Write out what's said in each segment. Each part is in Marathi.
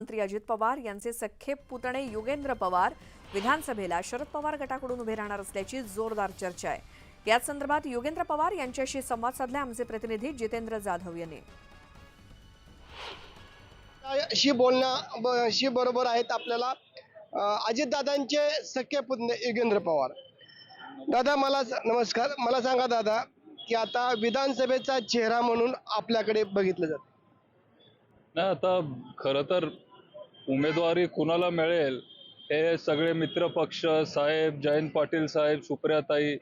मंत्री अजित पवार यांचे सख्खे पुतणे युगेंद्र पवार विधानसभेला शरद पवार गटाकडून उभे राहणार असल्याची जोरदार चर्चा आहे। याच संदर्भात युगेंद्र पवार यांच्याशी संवाद साधला आमचे प्रतिनिधी जितेंद्र जाधव यांनी। शी बरोबर आहेत आपल्याला अजितदादांचे सख्खे पुतणे युगेंद्र पवार। दादा मला नमस्कार, मला सांगा दादा की आता विधानसभेचा चेहरा म्हणून आपल्याकडे बघितलं जातं नाही, आता खरं तर उमेदवारी कुणाला मिळेल हे सगळे मित्र पक्ष साहेब, जयंत पाटील साहेब, सुप्रियाताई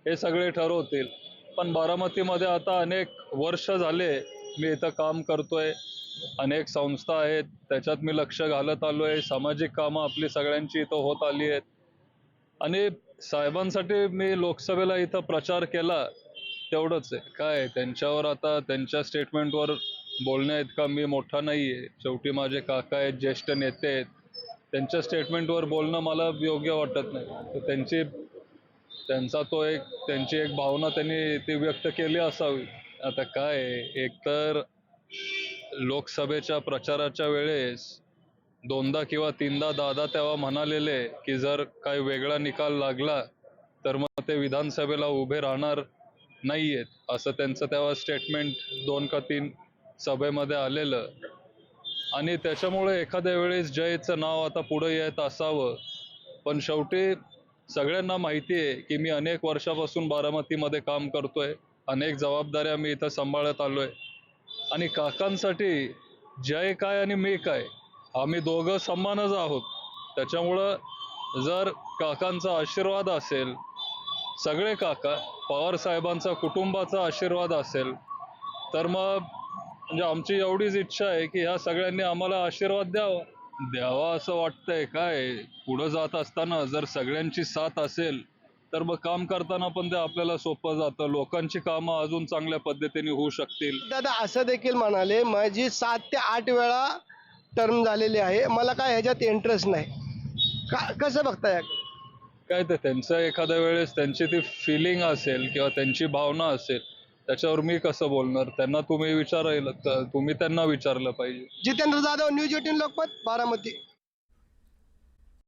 हे सगळे ठरवतील। पण बारामतीमध्ये आता अनेक वर्ष झाले मी इथं काम करतोय, अनेक संस्था आहेत त्याच्यात मी लक्ष घालत आलोय, सामाजिक कामं आपली सगळ्यांची इथं होत आली आहेत आणि साहेबांसाठी मी लोकसभेला इथं प्रचार केला तेवढंच आहे। काय त्यांच्यावर आता त्यांच्या स्टेटमेंटवर बोलण्या इतका मी मोठा नाहीये, शेवटी माझे काका आहेत, ज्येष्ठ नेते आहेत, त्यांच्या स्टेटमेंटवर बोलणं मला योग्य वाटत नाही। तर त्यांची एक भावना त्यांनी ती व्यक्त केली असावी। आता काय एकतर लोकसभेच्या प्रचाराच्या वेळेस दोनदा किंवा तीनदा दादा तेव्हा म्हणालेले की जर काही वेगळा निकाल लागला तर मग ते विधानसभेला उभे राहणार नाहीयेत, असं त्यांचं तेव्हा स्टेटमेंट 2 का 3 सभेमध्ये आलेलं। आणि त्याच्यामुळे एखाद्या वेळेस जयचं नाव आता पुढे येत असावं, पण शेवटी सगळ्यांना माहिती आहे की मी अनेक वर्षापासून बारामतीमध्ये काम करतोय, अनेक जबाबदाऱ्या मी इथं सांभाळत आलोय आणि काकांसाठी जय काय आणि मी काय आम्ही दोघं समानच आहोत। त्याच्यामुळं जर काकांचा आशीर्वाद असेल, सगळे काका पवार साहेबांचा कुटुंबाचा आशीर्वाद असेल तर मग म्हणजे आमची एवढीच इच्छा आहे की ह्या सगळ्यांनी आम्हाला आशीर्वाद द्यावा असं वाटतंय। काय पुढे जात असताना जर सगळ्यांची साथ असेल तर मग काम करताना पण ते आपल्याला सोपं जातं, लोकांची कामं अजून चांगल्या पद्धतीने होऊ शकतील। दादा असं देखील म्हणाले माझी 7 ते 8 वेळा टर्म झालेली आहे, मला काय ह्याच्यात इंटरेस्ट नाही। कसं बघताय? काय ते त्यांचं एखाद्या वेळेस त्यांची ती फिलिंग असेल किंवा त्यांची भावना असेल, त्याच्यावर मी कसं बोलणार? त्यांना तुम्ही त्यांना विचारलं पाहिजे। जितेंद्र जाधव, न्यूज 18 लोकमत, बारामती।